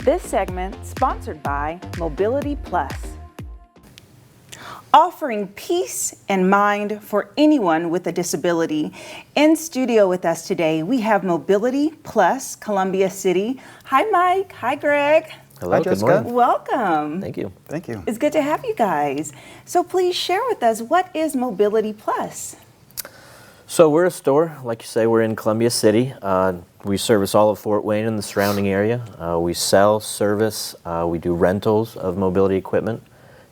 This segment sponsored by Mobility Plus. Offering peace and mind for anyone with a disability. In studio with us today, we have Mobility Plus Columbia City. Hi, Mike. Hi, Greg. Hello, good morning. Welcome. Thank you. Thank you. It's good to have you guys. So please share with us, what is Mobility Plus? So we're a store, like you say, we're in Columbia City. We service all of Fort Wayne and the surrounding area. We sell, service, we do rentals of mobility equipment,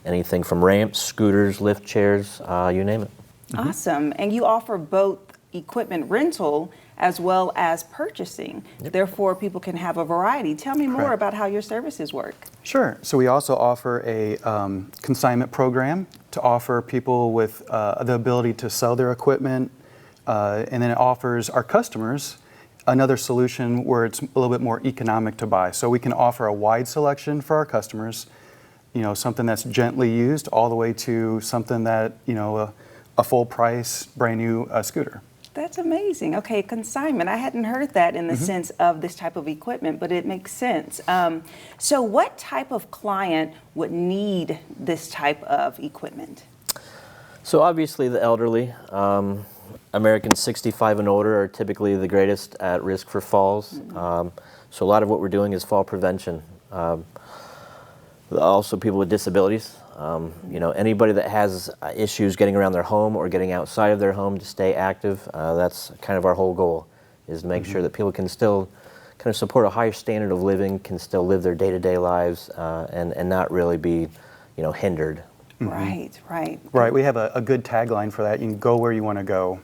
anything from ramps, scooters, lift chairs, you name it. Awesome. And you offer both equipment rental as well as purchasing. Yep. Therefore, people can have a variety. Tell me more Correct. about how your services work. Sure. So we also offer a consignment program to offer people with the ability to sell their equipment, and then it offers our customers another solution where it's a little bit more economic to buy. So we can offer a wide selection for our customers, you know, something that's gently used all the way to something that, you know, a full price, brand new scooter. That's amazing. Okay, consignment. I hadn't heard that in the sense of this type of equipment, but it makes sense. So what type of client would need this type of equipment? So obviously the elderly, Americans 65 and older are typically the greatest at risk for falls. So a lot of what we're doing is fall prevention. Also people with disabilities. You know, anybody that has issues getting around their home or getting outside of their home to stay active, that's kind of our whole goal, is to make sure that people can still kind of support a higher standard of living, can still live their day-to-day lives, and not really be, you know, hindered. Right. Right. We have a good tagline for that. You can go where you want to go.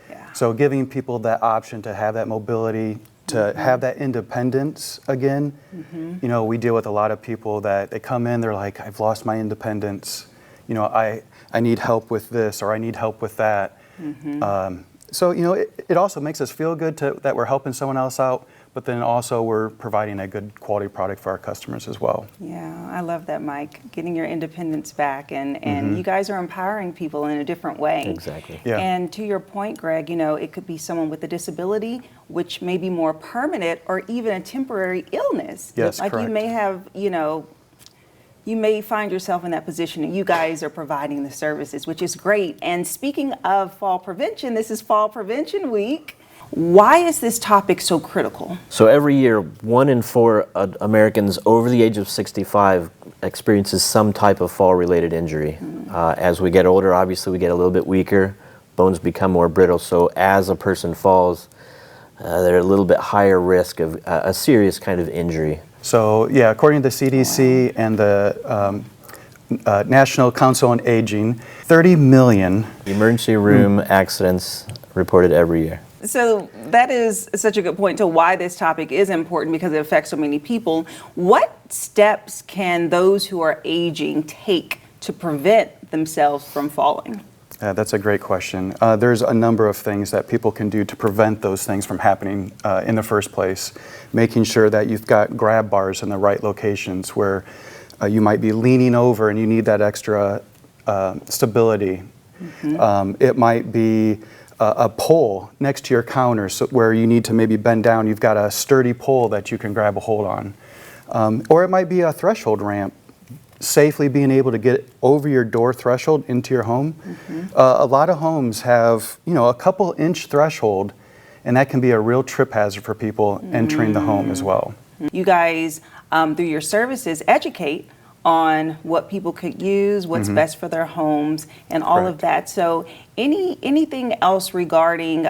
Yeah. So giving people that option to have that mobility, to have that independence again. You know, we deal with a lot of people that they come in, they're like, I've lost my independence. You know, I need help with this, or I need help with that. So, you know, it also makes us feel good that we're helping someone else out, but then also we're providing a good quality product for our customers as well. Yeah, I love that, Mike. Getting your independence back, and you guys are empowering people in a different way. Exactly. Yeah. And to your point, Greg, you know, it could be someone with a disability, which may be more permanent, or even a temporary illness. Yes, like correct. you may have, you know, you may find yourself in that position, and you guys are providing the services, which is great. And speaking of fall prevention, this is Fall Prevention Week. Why is this topic so critical? So every year, 1 in 4 Americans over the age of 65 experiences some type of fall-related injury. As we get older, obviously we get a little bit weaker, bones become more brittle, so as a person falls, they're a little bit higher risk of a serious kind of injury. So, yeah, according to the CDC and the National Council on Aging, 30 million. Emergency room accidents reported every year. So that is such a good point to why this topic is important, because it affects so many people. What steps can those who are aging take to prevent themselves from falling? That's a great question. There's a number of things that people can do to prevent those things from happening in the first place. Making sure that you've got grab bars in the right locations where you might be leaning over and you need that extra stability. It might be a pole next to your counter, so where you need to maybe bend down. You've got a sturdy pole that you can grab a hold on. Or it might be a threshold ramp, safely being able to get over your door threshold into your home. A lot of homes have, you know, a couple inch threshold, and that can be a real trip hazard for people entering the home as well. You guys, through your services, educate on what people could use, what's best for their homes, and all of that. So anything else regarding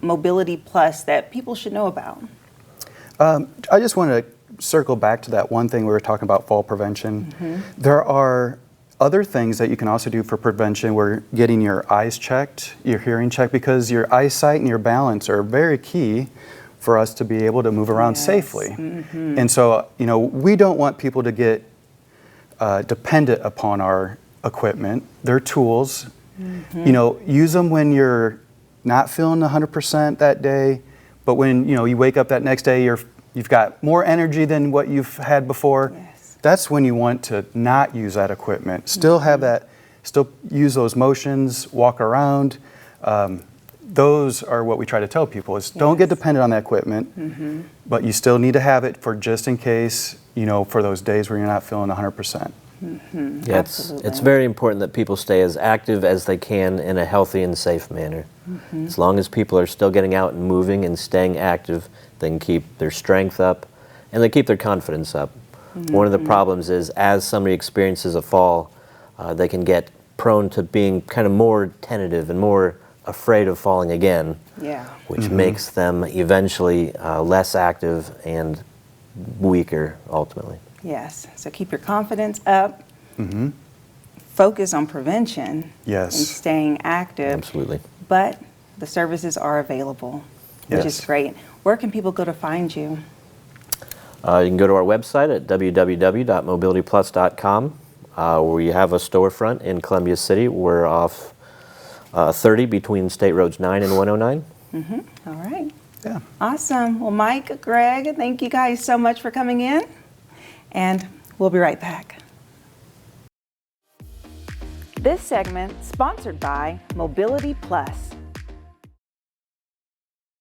Mobility Plus that people should know about? I just want to circle back to that one thing we were talking about, fall prevention. There are other things that you can also do for prevention. We're getting your eyes checked, your hearing checked, because your eyesight and your balance are very key for us to be able to move around safely. And so, you know, we don't want people to get dependent upon our equipment. They're tools. You know, use them when you're not feeling 100% that day, but when, you know, you wake up that next day, you've got more energy than what you've had before. That's when you want to not use that equipment. Still have that, still use those motions, walk around. Those are what we try to tell people is don't get dependent on that equipment, but you still need to have it for just in case for those days where you're not feeling 100%. Yeah, it's Absolutely. very important that people stay as active as they can in a healthy and safe manner. As long as people are still getting out and moving and staying active, they can keep their strength up and they keep their confidence up. One of the problems is as somebody experiences a fall, they can get prone to being kind of more tentative and more afraid of falling again, Yeah. which makes them eventually less active and weaker ultimately. Yes. So keep your confidence up. Focus on prevention. Yes. And staying active. Absolutely. But the services are available, which is Yes. great. Where can people go to find you? You can go to our website at www.mobilityplus.com. We have a storefront in Columbia City. We're off 30 between State Roads 9 and 109. All right. Yeah. Awesome. Well, Mike, Greg, thank you guys so much for coming in. And we'll be right back. This segment sponsored by Mobility Plus.